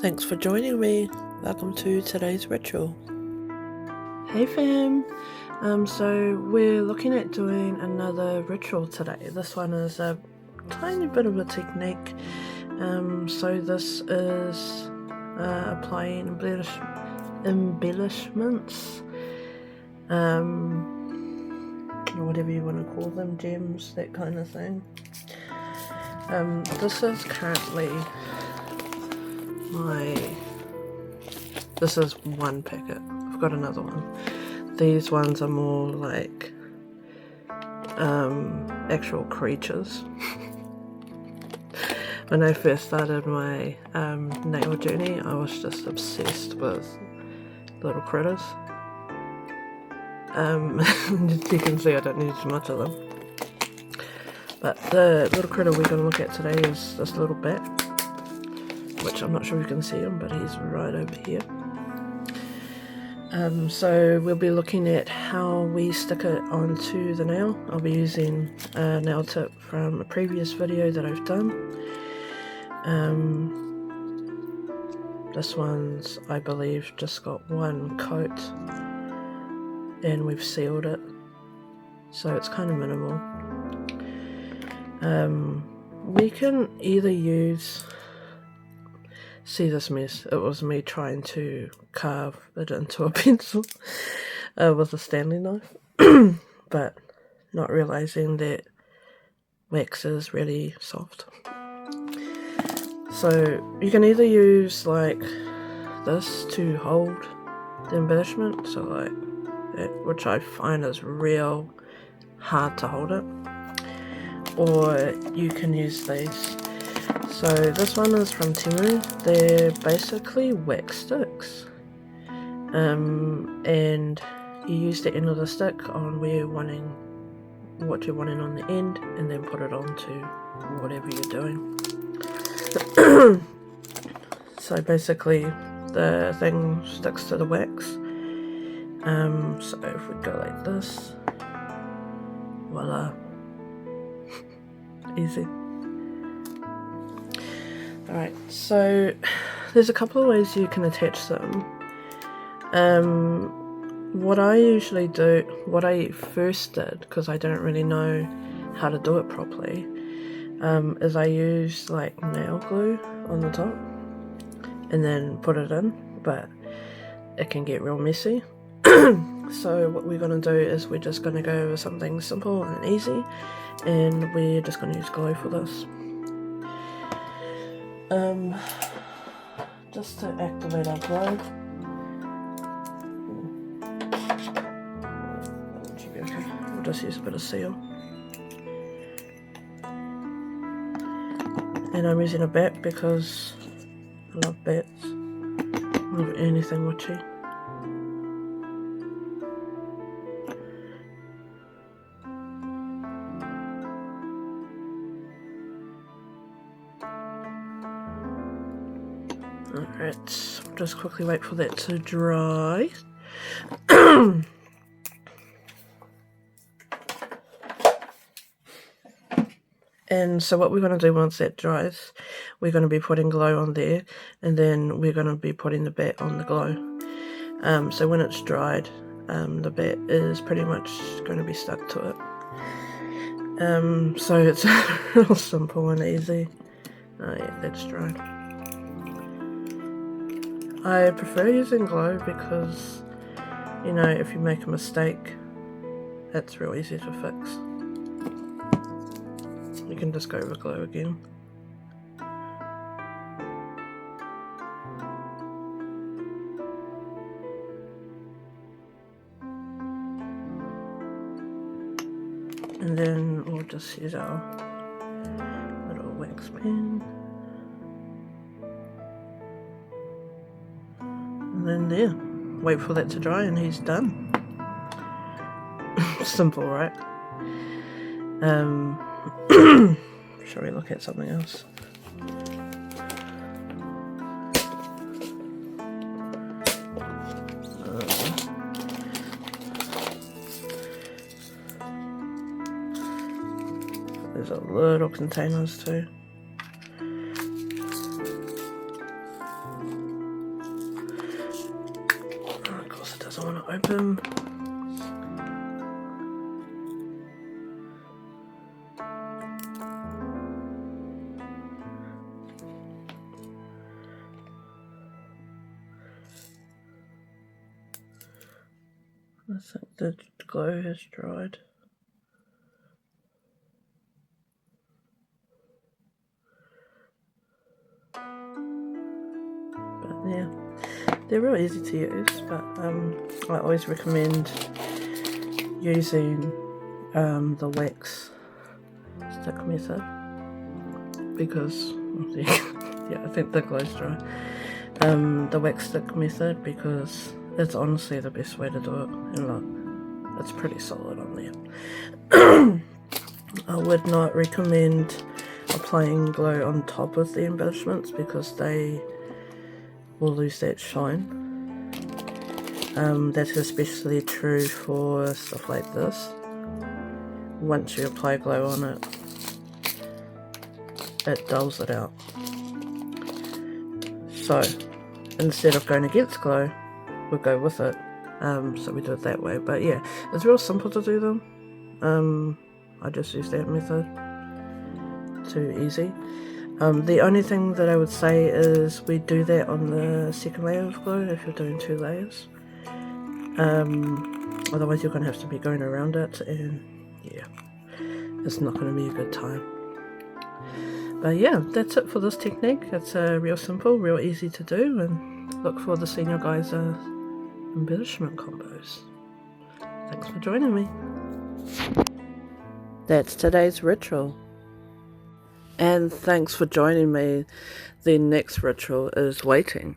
Thanks for joining me. Welcome to today's ritual. Hey fam! So we're looking at doing another ritual today. This one is a tiny bit of a technique. So this is applying embellishments, or whatever you want to call them, gems, that kind of thing. This is currently this is one packet. I've got another one. These ones are more like actual creatures. When I first started my nail journey, I was just obsessed with little critters. You can see I don't need much of them. But the little critter we're going to look at today is this little bat, which I'm not sure if you can see him, but he's right over here. So we'll be looking at how we stick it onto the nail. I'll be using a nail tip from a previous video that I've done. This one's, I believe, just got one coat and we've sealed it, so it's kind of minimal. We can either use, see this mess, it was me trying to carve it into a pencil with a Stanley knife, but not realizing that wax is really soft. So you can either use like this to hold the embellishment, so like that, which I find is real hard to hold it, or you can use these. So this one is from Temu. They're basically wax sticks, and you use the end of the stick on where you're wanting, what you're wanting on the end, and then put it onto whatever you're doing. So basically the thing sticks to the wax. So if we go like this, voila, easy. Alright, so there's a couple of ways you can attach them. What I usually do, what I first did, because I don't really know how to do it properly, is I use like nail glue on the top and then put it in, but it can get real messy. So what we're going to do is we're just going to go over something simple and easy, and we're just going to use glue for this. Just to activate our glue, that should be okay. We'll just use a bit of seal. And I'm using a bat because I love bats. I love anything witchy. Alright, just quickly wait for that to dry. And so what we're going to do once that dries, we're going to be putting glue on there, and then we're going to be putting the bat on the glue. So when it's dried, the bat is pretty much going to be stuck to it. So it's real simple and easy. Oh yeah, that's dried. I prefer using glue because, you know, if you make a mistake, it's real easy to fix. You can just go with glue again. And then we'll just use our little wax pen. And then there, wait for that to dry and he's done. Simple, right? Shall we look at something else? There's a little containers too. doesn't want to open. I think the glue has dried. But yeah, they're real easy to use, but I always recommend using the wax stick method because yeah, I think the glue's dry. The wax stick method because it's honestly the best way to do it, and look, it's pretty solid on there. I would not recommend applying glue on top of the embellishments because they will lose that shine. That's especially true for stuff like this. Once you apply glue on it, it dulls it out. So instead of going against glue, we'll go with it. So we do it that way. But yeah, it's real simple to do them. I just use that method. Too easy. The only thing that I would say is we do that on the second layer of glue if you're doing 2 layers. Otherwise you're going to have to be going around it, and yeah, it's not going to be a good time. But yeah, that's it for this technique. It's real simple, real easy to do, and look forward to seeing your guys' embellishment combos. Thanks for joining me. That's today's ritual. And thanks for joining me. The next ritual is waiting.